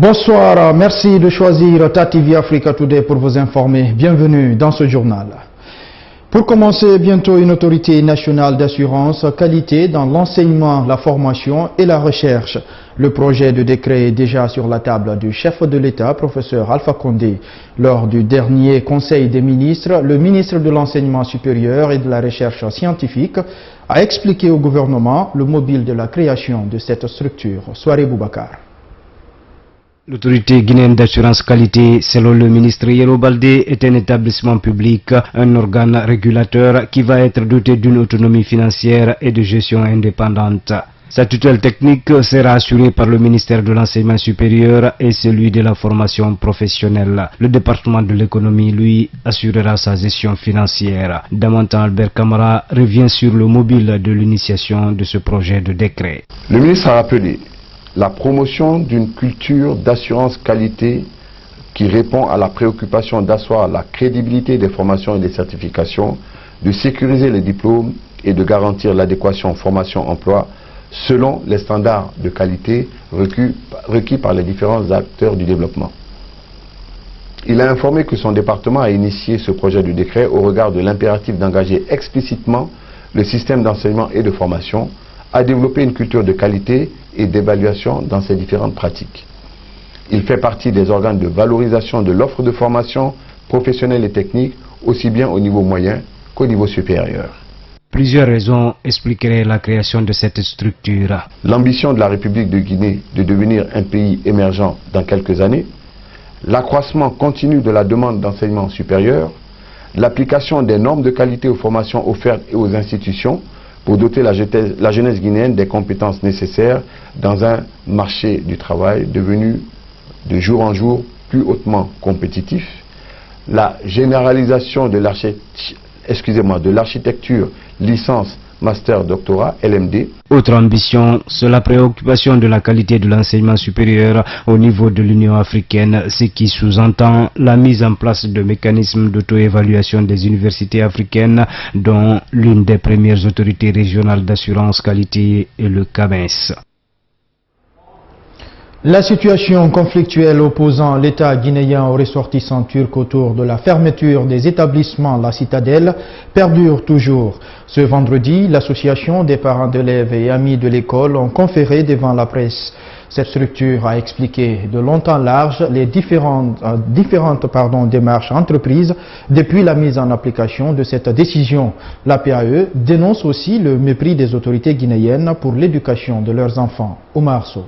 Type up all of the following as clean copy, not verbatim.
Bonsoir, merci de choisir TATV Africa Today pour vous informer. Bienvenue dans ce journal. Pour commencer, bientôt une autorité nationale d'assurance qualité dans l'enseignement, la formation et la recherche. Le projet de décret est déjà sur la table du chef de l'État, professeur Alpha Condé. Lors du dernier Conseil des ministres, le ministre de l'Enseignement supérieur et de la Recherche scientifique a expliqué au gouvernement le mobile de la création de cette structure. Soirée Boubacar. L'autorité guinéenne d'assurance qualité, selon le ministre Yero Baldé, est un établissement public, un organe régulateur qui va être doté d'une autonomie financière et de gestion indépendante. Sa tutelle technique sera assurée par le ministère de l'Enseignement supérieur et celui de la formation professionnelle. Le département de l'économie, lui, assurera sa gestion financière. Damantan Albert Camara revient sur le mobile de l'initiation de ce projet de décret. Le ministre a rappelé la promotion d'une culture d'assurance qualité qui répond à la préoccupation d'asseoir la crédibilité des formations et des certifications, de sécuriser les diplômes et de garantir l'adéquation formation-emploi selon les standards de qualité requis par les différents acteurs du développement. Il a informé que son département a initié ce projet de décret au regard de l'impératif d'engager explicitement le système d'enseignement et de formation à développer une culture de qualité et d'évaluation dans ses différentes pratiques. Il fait partie des organes de valorisation de l'offre de formation professionnelle et technique, aussi bien au niveau moyen qu'au niveau supérieur. Plusieurs raisons expliqueraient la création de cette structure. L'ambition de la République de Guinée de devenir un pays émergent dans quelques années, l'accroissement continu de la demande d'enseignement supérieur, l'application des normes de qualité aux formations offertes et aux institutions pour doter la jeunesse guinéenne des compétences nécessaires dans un marché du travail devenu de jour en jour plus hautement compétitif, la généralisation de l'architecture licence, master, doctorat, LMD. Autre ambition, c'est la préoccupation de la qualité de l'enseignement supérieur au niveau de l'Union africaine, ce qui sous-entend la mise en place de mécanismes d'auto-évaluation des universités africaines, dont l'une des premières autorités régionales d'assurance qualité est le CAMES. La situation conflictuelle opposant l'État guinéen aux ressortissants turcs autour de la fermeture des établissements La Citadelle perdure toujours. Ce vendredi, l'association des parents d'élèves et amis de l'école ont conféré devant la presse. Cette structure a expliqué de long en large les différentes démarches entreprises depuis la mise en application de cette décision. La PAE dénonce aussi le mépris des autorités guinéennes pour l'éducation de leurs enfants. Omar Sow.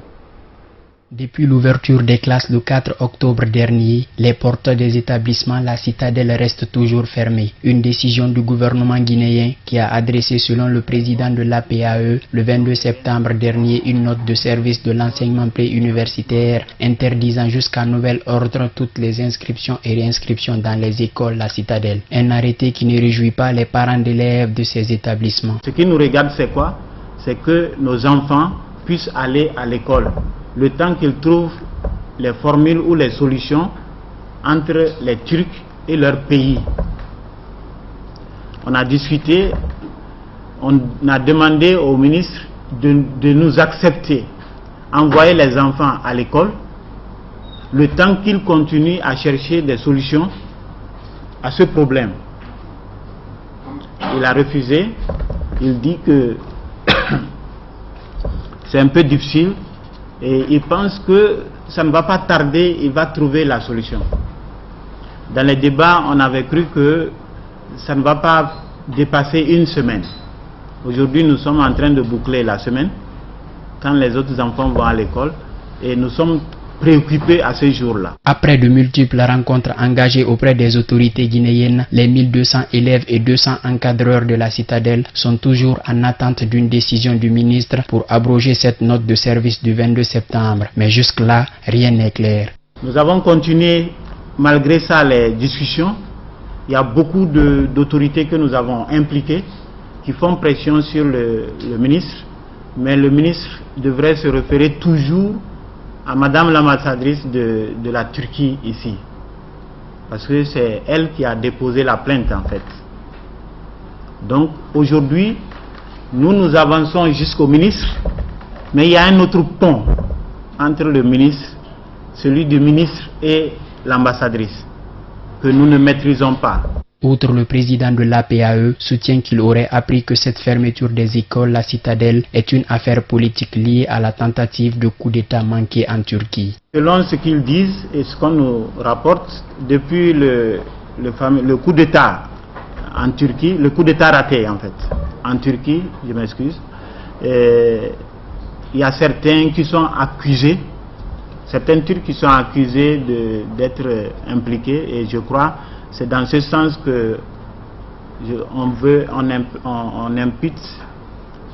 Depuis l'ouverture des classes le 4 octobre dernier, les portes des établissements La Citadelle restent toujours fermées. Une décision du gouvernement guinéen qui a adressé selon le président de l'APAE le 22 septembre dernier une note de service de l'enseignement préuniversitaire interdisant jusqu'à nouvel ordre toutes les inscriptions et réinscriptions dans les écoles La Citadelle. Un arrêté qui ne réjouit pas les parents d'élèves de ces établissements. Ce qui nous regarde, c'est quoi? C'est que nos enfants puissent aller à l'école le temps qu'ils trouvent les formules ou les solutions entre les Turcs et leur pays. On a discuté, on a demandé au ministre de nous accepter, envoyer les enfants à l'école, le temps qu'ils continuent à chercher des solutions à ce problème. Il a refusé, il dit que c'est un peu difficile, et il pense que ça ne va pas tarder, il va trouver la solution. Dans les débats, on avait cru que ça ne va pas dépasser une semaine. Aujourd'hui, nous sommes en train de boucler la semaine, quand les autres enfants vont à l'école, et nous sommes préoccupés à ce jour-là. Après de multiples rencontres engagées auprès des autorités guinéennes, les 1200 élèves et 200 encadreurs de la Citadelle sont toujours en attente d'une décision du ministre pour abroger cette note de service du 22 septembre. Mais jusque-là, rien n'est clair. Nous avons continué, malgré ça, les discussions. Il y a beaucoup d'autorités que nous avons impliquées qui font pression sur le ministre, mais le ministre devrait se référer toujours à Madame l'ambassadrice de la Turquie ici, parce que c'est elle qui a déposé la plainte en fait. Donc aujourd'hui, nous avançons jusqu'au ministre, mais il y a un autre pont entre le ministre, celui du ministre et l'ambassadrice, que nous ne maîtrisons pas. Outre, le président de l'APAE soutient qu'il aurait appris que cette fermeture des écoles, la citadelle, est une affaire politique liée à la tentative de coup d'État manqué en Turquie. Selon ce qu'ils disent et ce qu'on nous rapporte, depuis le coup d'État en Turquie, le coup d'État raté en fait, en Turquie, je m'excuse, il y a certains qui sont accusés, certains Turcs qui sont accusés d'être impliqués, et je crois c'est dans ce sens que on impute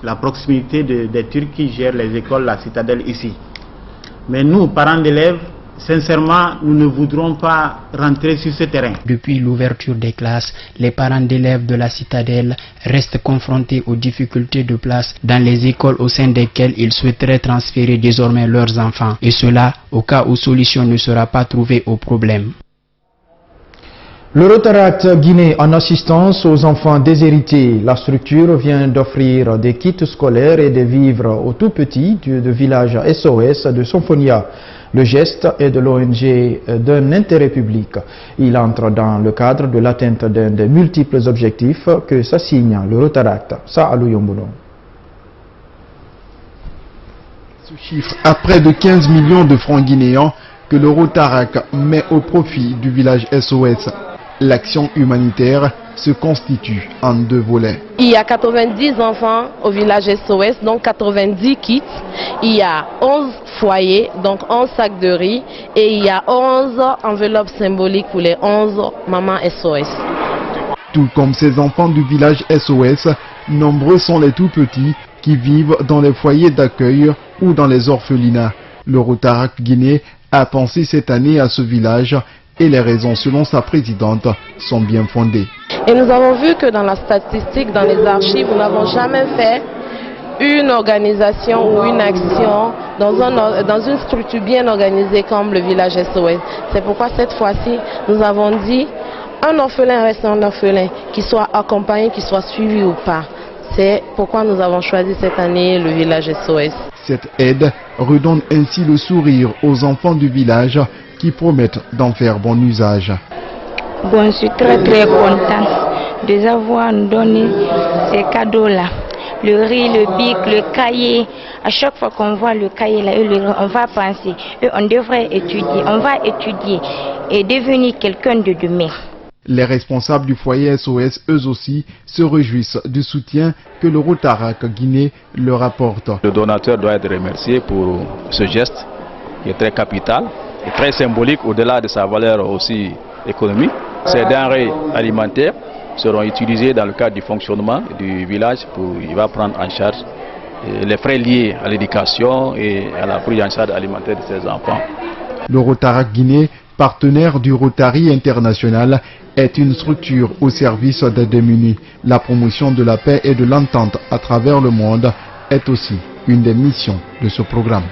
la proximité des Turcs qui gèrent les écoles, la citadelle ici. Mais nous, parents d'élèves, sincèrement, nous ne voudrons pas rentrer sur ce terrain. Depuis l'ouverture des classes, les parents d'élèves de la citadelle restent confrontés aux difficultés de place dans les écoles au sein desquelles ils souhaiteraient transférer désormais leurs enfants. Et cela au cas où solution ne sera pas trouvée au problème. Le Rotaract Guinée en assistance aux enfants déshérités. La structure vient d'offrir des kits scolaires et des vivres aux tout-petits du village SOS de Sonfonia. Le geste est de l'ONG d'un intérêt public. Il entre dans le cadre de l'atteinte d'un des multiples objectifs que s'assigne le Rotaract. Ça, Alou Yomboulon. Ce chiffre à près de 15 millions de francs guinéens que le Rotaract met au profit du village SOS. L'action humanitaire se constitue en deux volets. Il y a 90 enfants au village SOS, donc 90 kits. Il y a 11 foyers, donc 11 sacs de riz. Et il y a 11 enveloppes symboliques pour les 11 mamans SOS. Tout comme ces enfants du village SOS, nombreux sont les tout-petits qui vivent dans les foyers d'accueil ou dans les orphelinats. Le Rotaract Guinée a pensé cette année à ce village et les raisons, selon sa présidente, sont bien fondées. Et nous avons vu que dans la statistique, dans les archives, nous n'avons jamais fait une organisation ou une action dans une structure bien organisée comme le village SOS. C'est pourquoi cette fois-ci, nous avons dit un orphelin reste un orphelin, qu'il soit accompagné, qu'il soit suivi ou pas. C'est pourquoi nous avons choisi cette année le village SOS. Cette aide redonne ainsi le sourire aux enfants du village qui promettent d'en faire bon usage. Bon, je suis très contente de avoir donné ces cadeaux-là. Le riz, le bic, le cahier. À chaque fois qu'on voit le cahier là, on va penser, on devrait étudier, on va étudier et devenir quelqu'un de demain. Les responsables du foyer SOS, eux aussi, se réjouissent du soutien que le Rotaract Guinée leur apporte. Le donateur doit être remercié pour ce geste qui est très capital et très symbolique au-delà de sa valeur aussi économique. Ces denrées alimentaires seront utilisées dans le cadre du fonctionnement du village il va prendre en charge les frais liés à l'éducation et à la prise en charge alimentaire de ses enfants. Le Rotaract Guinée, partenaire du Rotary International, est une structure au service des démunis. La promotion de la paix et de l'entente à travers le monde est aussi une des missions de ce programme.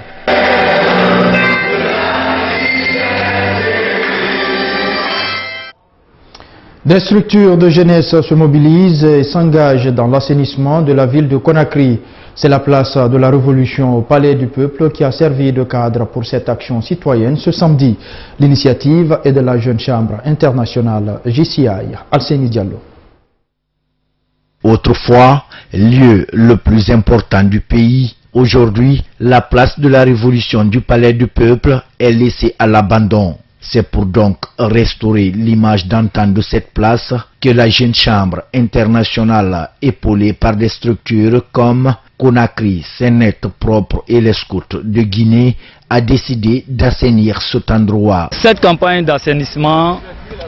Des structures de jeunesse se mobilisent et s'engagent dans l'assainissement de la ville de Conakry. C'est la place de la Révolution au Palais du Peuple qui a servi de cadre pour cette action citoyenne ce samedi. L'initiative est de la Jeune Chambre internationale JCI. Alseni Diallo. Autrefois, lieu le plus important du pays, aujourd'hui, la place de la Révolution du Palais du Peuple est laissée à l'abandon. C'est pour donc restaurer l'image d'antan de cette place que la Jeune Chambre internationale, épaulée par des structures comme Conakry, Sénet propre et les scouts de Guinée, a décidé d'assainir cet endroit. Cette campagne d'assainissement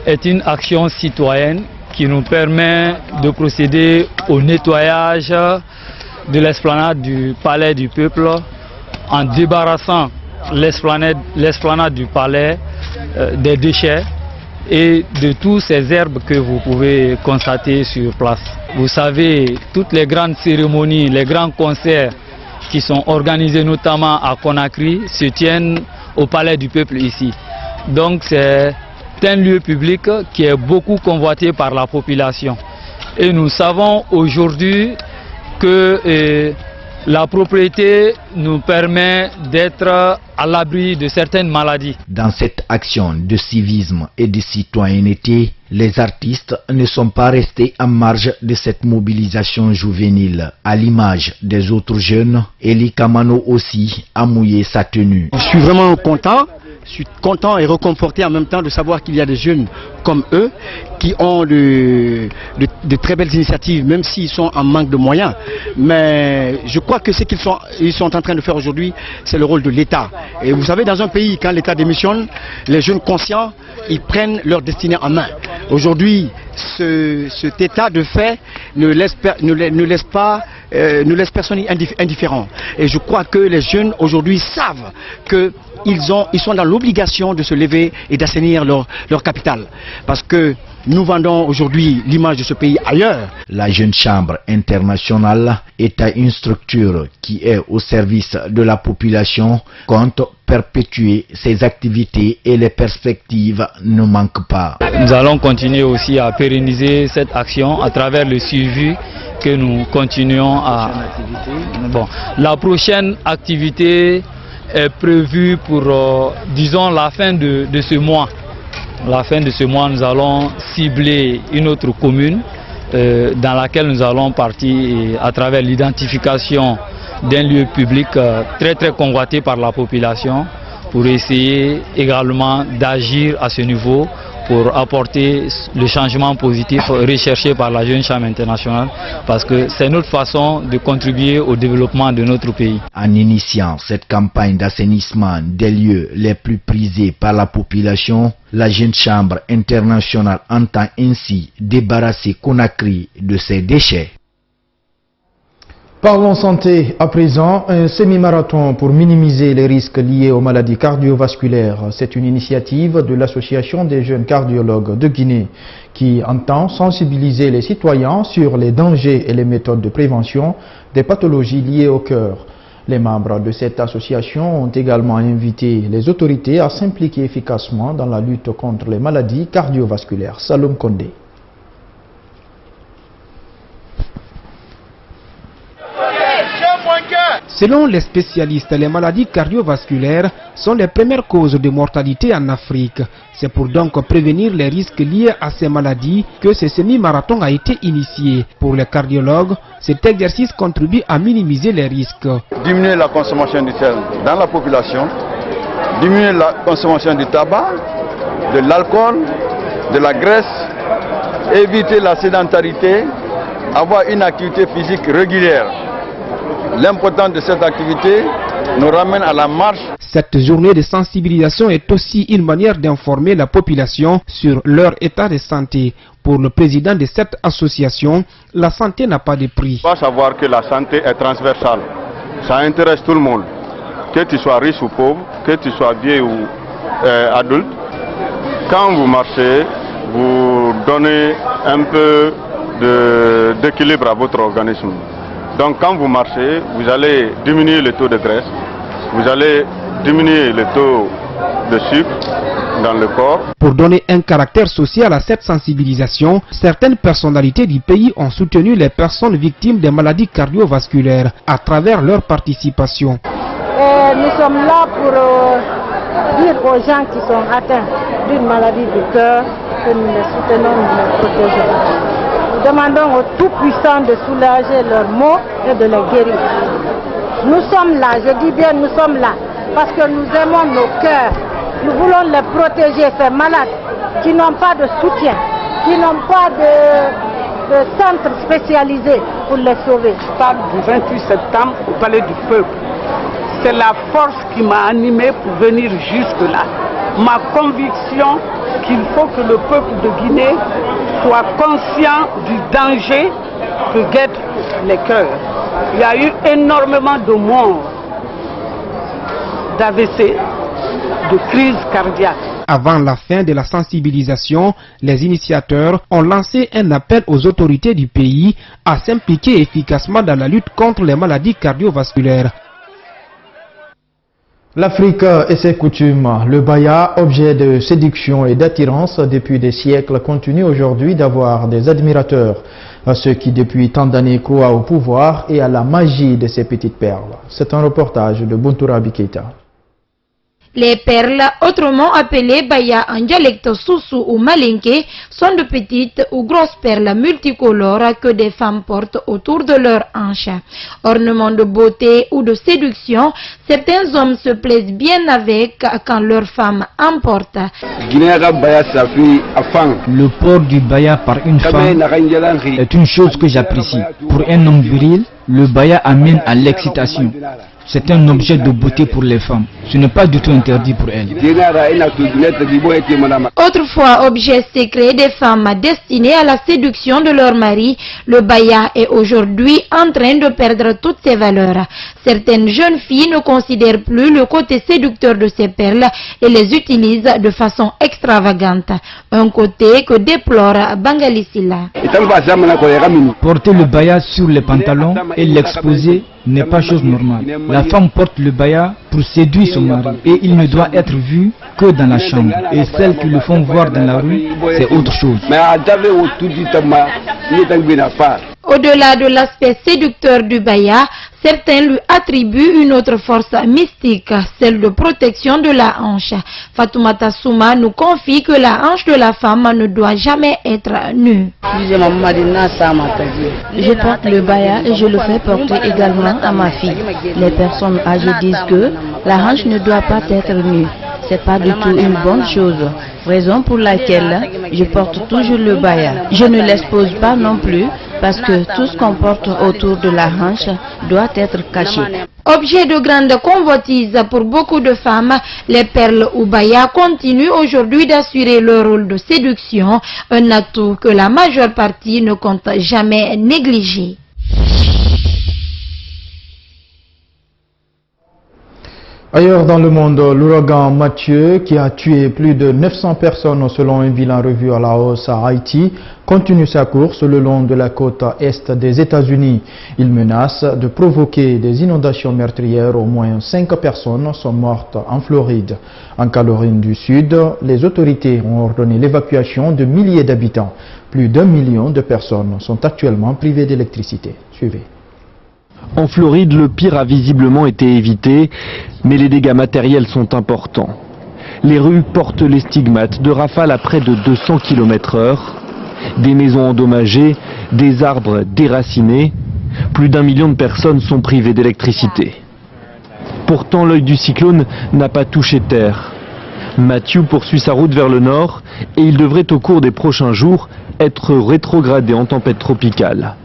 est une action citoyenne qui nous permet de procéder au nettoyage de l'esplanade du Palais du Peuple en débarrassant l'esplanade du Palais des déchets et de tous ces herbes que vous pouvez constater sur place. Vous savez, toutes les grandes cérémonies, les grands concerts qui sont organisés notamment à Conakry se tiennent au Palais du Peuple ici. Donc c'est un lieu public qui est beaucoup convoité par la population. Et nous savons aujourd'hui que la propriété nous permet d'être à l'abri de certaines maladies. Dans cette action de civisme et de citoyenneté, les artistes ne sont pas restés en marge de cette mobilisation juvénile. À l'image des autres jeunes, Eli Kamano aussi a mouillé sa tenue. Je suis vraiment content. Je suis content et réconforté en même temps de savoir qu'il y a des jeunes comme eux qui ont de très belles initiatives, même s'ils sont en manque de moyens. Mais je crois que ce qu'ils sont en train de faire aujourd'hui, c'est le rôle de l'État. Et vous savez, dans un pays, quand l'État démissionne, les jeunes conscients, ils prennent leur destinée en main. Aujourd'hui, cet état de fait ne laisse personne indifférent. Et je crois que les jeunes aujourd'hui savent qu'ils sont dans l'obligation de se lever et d'assainir leur capital. Parce que nous vendons aujourd'hui l'image de ce pays ailleurs. La Jeune Chambre internationale est une structure qui est au service de la population, compte perpétuer ses activités et les perspectives ne manquent pas. Nous allons continuer aussi à pérenniser cette action à travers le suivi que nous continuons à... Bon, la prochaine activité est prévue pour, disons, la fin de ce mois. La fin de ce mois, nous allons cibler une autre commune dans laquelle nous allons partir à travers l'identification d'un lieu public très convoité par la population pour essayer également d'agir à ce niveau pour apporter le changement positif recherché par la Jeune Chambre internationale, parce que c'est notre façon de contribuer au développement de notre pays. En initiant cette campagne d'assainissement des lieux les plus prisés par la population, la Jeune Chambre internationale entend ainsi débarrasser Conakry de ses déchets. Parlons santé à présent, un semi-marathon pour minimiser les risques liés aux maladies cardiovasculaires. C'est une initiative de l'Association des jeunes cardiologues de Guinée qui entend sensibiliser les citoyens sur les dangers et les méthodes de prévention des pathologies liées au cœur. Les membres de cette association ont également invité les autorités à s'impliquer efficacement dans la lutte contre les maladies cardiovasculaires. Saloum Kondé. Selon les spécialistes, les maladies cardiovasculaires sont les premières causes de mortalité en Afrique. C'est pour donc prévenir les risques liés à ces maladies que ce semi-marathon a été initié. Pour les cardiologues, cet exercice contribue à minimiser les risques. Diminuer la consommation du sel dans la population, diminuer la consommation du tabac, de l'alcool, de la graisse, éviter la sédentarité, avoir une activité physique régulière. L'importance de cette activité nous ramène à la marche. Cette journée de sensibilisation est aussi une manière d'informer la population sur leur état de santé. Pour le président de cette association, la santé n'a pas de prix. Il faut savoir que la santé est transversale. Ça intéresse tout le monde. Que tu sois riche ou pauvre, que tu sois vieux ou adulte. Quand vous marchez, vous donnez un peu d'équilibre à votre organisme. Donc quand vous marchez, vous allez diminuer le taux de graisse, vous allez diminuer le taux de sucre dans le corps. Pour donner un caractère social à cette sensibilisation, certaines personnalités du pays ont soutenu les personnes victimes des maladies cardiovasculaires à travers leur participation. Nous sommes là pour dire aux gens qui sont atteints d'une maladie du cœur que nous les soutenons, nous les protégeons. Nous demandons aux tout-puissants de soulager leurs maux et de les guérir. Nous sommes là, je dis bien nous sommes là, parce que nous aimons nos cœurs. Nous voulons les protéger, ces malades qui n'ont pas de soutien, qui n'ont pas de centre spécialisé pour les sauver. Je parle du 28 septembre au Palais du Peuple. C'est la force qui m'a animé pour venir jusque-là. Ma conviction qu'il faut que le peuple de Guinée soit conscient du danger que guettent les cœurs. Il y a eu énormément de morts, d'AVC, de crises cardiaques. Avant la fin de la sensibilisation, les initiateurs ont lancé un appel aux autorités du pays à s'impliquer efficacement dans la lutte contre les maladies cardiovasculaires. L'Afrique et ses coutumes, le baya, objet de séduction et d'attirance depuis des siècles, continue aujourd'hui d'avoir des admirateurs, ceux qui depuis tant d'années croient au pouvoir et à la magie de ces petites perles. C'est un reportage de Buntura Biketa. Les perles, autrement appelées baya en dialecte soussou ou malinké, sont de petites ou grosses perles multicolores que des femmes portent autour de leurs hanches. Ornements de beauté ou de séduction, certains hommes se plaisent bien avec quand leurs femmes en portent. Le port du baya par une femme est une chose que j'apprécie. Pour un homme viril, le baya amène à l'excitation. C'est un objet de beauté pour les femmes. Ce n'est pas du tout interdit pour elles. Autrefois objet secret des femmes destinées à la séduction de leur mari, le baya est aujourd'hui en train de perdre toutes ses valeurs. Certaines jeunes filles ne considèrent plus le côté séducteur de ces perles et les utilisent de façon extravagante. Un côté que déplore Bangali Silla. Porter le baya sur les pantalons et l'exposer n'est pas chose normale. La femme porte le baya pour séduire son mari et il ne doit être vu que dans la chambre. Et celles qui le font voir dans la rue, c'est autre chose. Au-delà de l'aspect séducteur du baya, certains lui attribuent une autre force mystique, celle de protection de la hanche. Fatoumata Souma nous confie que la hanche de la femme ne doit jamais être nue. Je porte le baya et je le fais porter également à ma fille. Les personnes âgées disent que la hanche ne doit pas être nue. C'est pas du tout une bonne chose, raison pour laquelle je porte toujours le baya. Je ne l'expose pas non plus parce que tout ce qu'on porte autour de la hanche doit être caché. Objet de grande convoitise pour beaucoup de femmes, les perles ou baya continuent aujourd'hui d'assurer leur rôle de séduction, un atout que la majeure partie ne compte jamais négliger. Ailleurs dans le monde, l'ouragan Mathieu, qui a tué plus de 900 personnes selon un bilan revu à la hausse à Haïti, continue sa course le long de la côte est des États-Unis. Il menace de provoquer des inondations meurtrières. Au moins 5 personnes sont mortes en Floride. En Caroline du Sud, les autorités ont ordonné l'évacuation de milliers d'habitants. Plus d'1 million de personnes sont actuellement privées d'électricité. Suivez. En Floride, le pire a visiblement été évité, mais les dégâts matériels sont importants. Les rues portent les stigmates de rafales à près de 200 km/h, des maisons endommagées, des arbres déracinés. Plus d'1 million de personnes sont privées d'électricité. Pourtant, l'œil du cyclone n'a pas touché terre. Matthew poursuit sa route vers le nord et il devrait au cours des prochains jours être rétrogradé en tempête tropicale.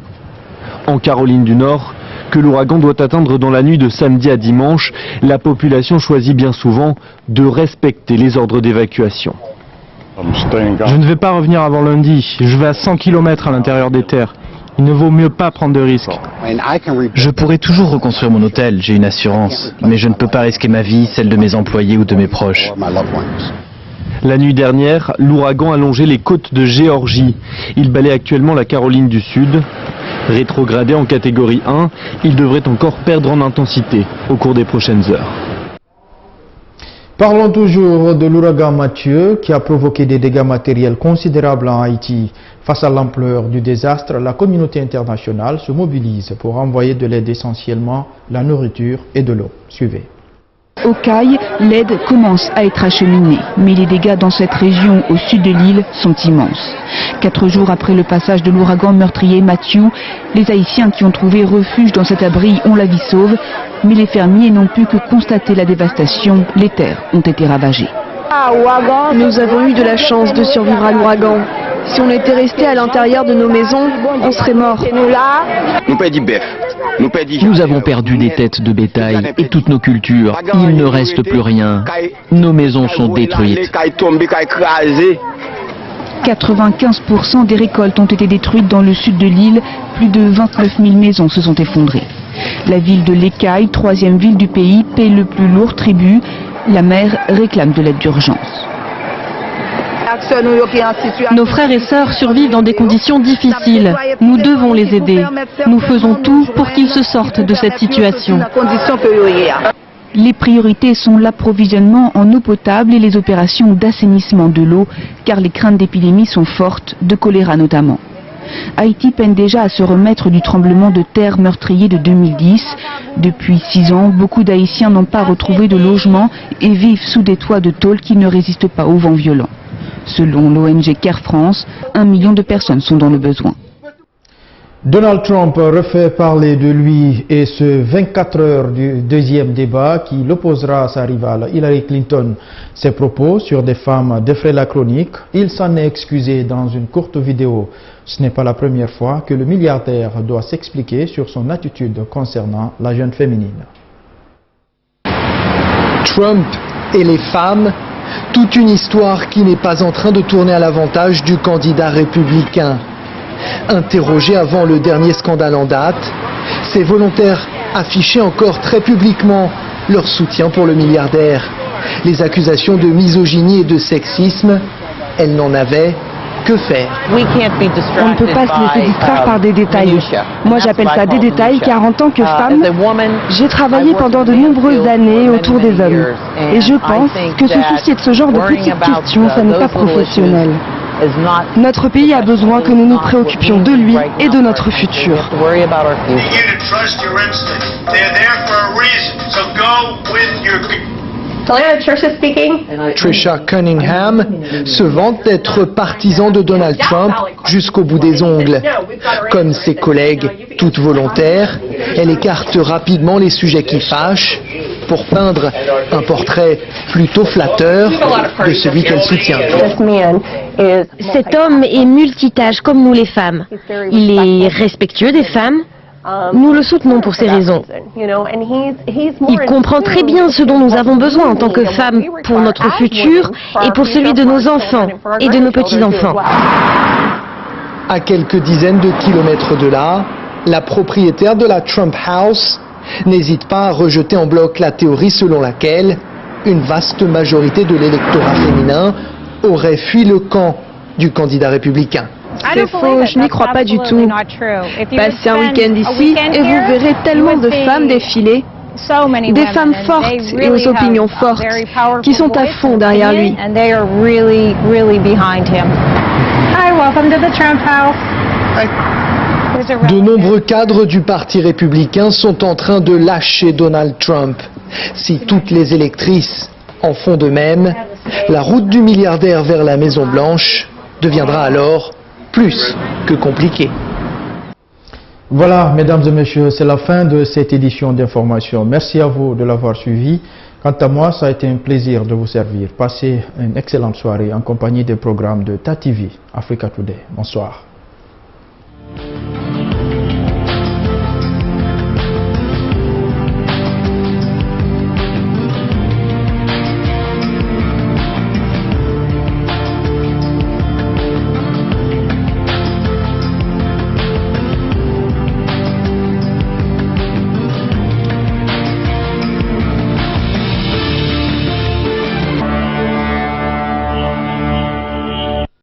En Caroline du Nord, que l'ouragan doit atteindre dans la nuit de samedi à dimanche, la population choisit bien souvent de respecter les ordres d'évacuation. Je ne vais pas revenir avant lundi, je vais à 100 km à l'intérieur des terres. Il ne vaut mieux pas prendre de risques. Je pourrais toujours reconstruire mon hôtel, j'ai une assurance, mais je ne peux pas risquer ma vie, celle de mes employés ou de mes proches. La nuit dernière, l'ouragan a longé les côtes de Géorgie. Il balaie actuellement la Caroline du Sud. Rétrogradé en catégorie 1, il devrait encore perdre en intensité au cours des prochaines heures. Parlons toujours de l'ouragan Mathieu qui a provoqué des dégâts matériels considérables en Haïti. Face à l'ampleur du désastre, la communauté internationale se mobilise pour envoyer de l'aide, essentiellement la nourriture et de l'eau. Suivez. Au Caille, l'aide commence à être acheminée, mais les dégâts dans cette région au sud de l'île sont immenses. 4 jours après le passage de l'ouragan meurtrier Mathieu, les Haïtiens qui ont trouvé refuge dans cet abri ont la vie sauve, mais les fermiers n'ont pu que constater la dévastation. Les terres ont été ravagées. Nous avons eu de la chance de survivre à l'ouragan. Si on était resté à l'intérieur de nos maisons, on serait morts. Nous avons perdu des têtes de bétail et toutes nos cultures. Il ne reste plus rien. Nos maisons sont détruites. 95% des récoltes ont été détruites dans le sud de l'île. Plus de 29 000 maisons se sont effondrées. La ville de l'Écaille, 3e ville du pays, paie le plus lourd tribut. La maire réclame de l'aide d'urgence. Nos frères et sœurs survivent dans des conditions difficiles. Nous devons les aider. Nous faisons tout pour qu'ils se sortent de cette situation. Les priorités sont l'approvisionnement en eau potable et les opérations d'assainissement de l'eau, car les craintes d'épidémie sont fortes, de choléra notamment. Haïti peine déjà à se remettre du tremblement de terre meurtrier de 2010. Depuis 6 ans, beaucoup d'Haïtiens n'ont pas retrouvé de logement et vivent sous des toits de tôle qui ne résistent pas aux vents violents. Selon l'ONG Care France, 1 million de personnes sont dans le besoin. Donald Trump refait parler de lui et ce 24 heures du deuxième débat qui l'opposera à sa rivale Hillary Clinton. Ses propos sur des femmes défraient la chronique. Il s'en est excusé dans une courte vidéo. Ce n'est pas la première fois que le milliardaire doit s'expliquer sur son attitude concernant la jeune féminine. Trump et les femmes, toute une histoire qui n'est pas en train de tourner à l'avantage du candidat républicain. Interrogés avant le dernier scandale en date, ces volontaires affichaient encore très publiquement leur soutien pour le milliardaire. Les accusations de misogynie et de sexisme, elles n'en avaient que faire. On ne peut pas se laisser distraire par des détails. Moi j'appelle ça des détails car en tant que femme, j'ai travaillé pendant de nombreuses années autour des hommes. Et je pense que se soucier de ce genre de petites questions, ça n'est pas professionnel. Notre pays a besoin que nous nous préoccupions de lui et de notre futur. Tricia Cunningham se vante d'être partisan de Donald Trump jusqu'au bout des ongles. Comme ses collègues, toutes volontaires, elle écarte rapidement les sujets qui fâchent pour peindre un portrait plutôt flatteur de celui qu'elle soutient. Cet homme est multitâche comme nous les femmes. Il est respectueux des femmes. Nous le soutenons pour ces raisons. Il comprend très bien ce dont nous avons besoin en tant que femmes pour notre futur et pour celui de nos enfants et de nos petits-enfants. À quelques dizaines de kilomètres de là, la propriétaire de la Trump House n'hésite pas à rejeter en bloc la théorie selon laquelle une vaste majorité de l'électorat féminin aurait fui le camp du candidat républicain. C'est faux, je n'y crois pas du tout. Passez un week-end ici et vous verrez tellement de femmes défiler. Des femmes fortes et aux opinions fortes qui sont à fond derrière lui. De nombreux cadres du Parti républicain sont en train de lâcher Donald Trump. Si toutes les électrices en font de même, la route du milliardaire vers la Maison-Blanche deviendra alors plus que compliquée. Voilà, mesdames et messieurs, c'est la fin de cette édition d'information. Merci à vous de l'avoir suivi. Quant à moi, ça a été un plaisir de vous servir. Passez une excellente soirée en compagnie des programmes de TATV Africa Today. Bonsoir.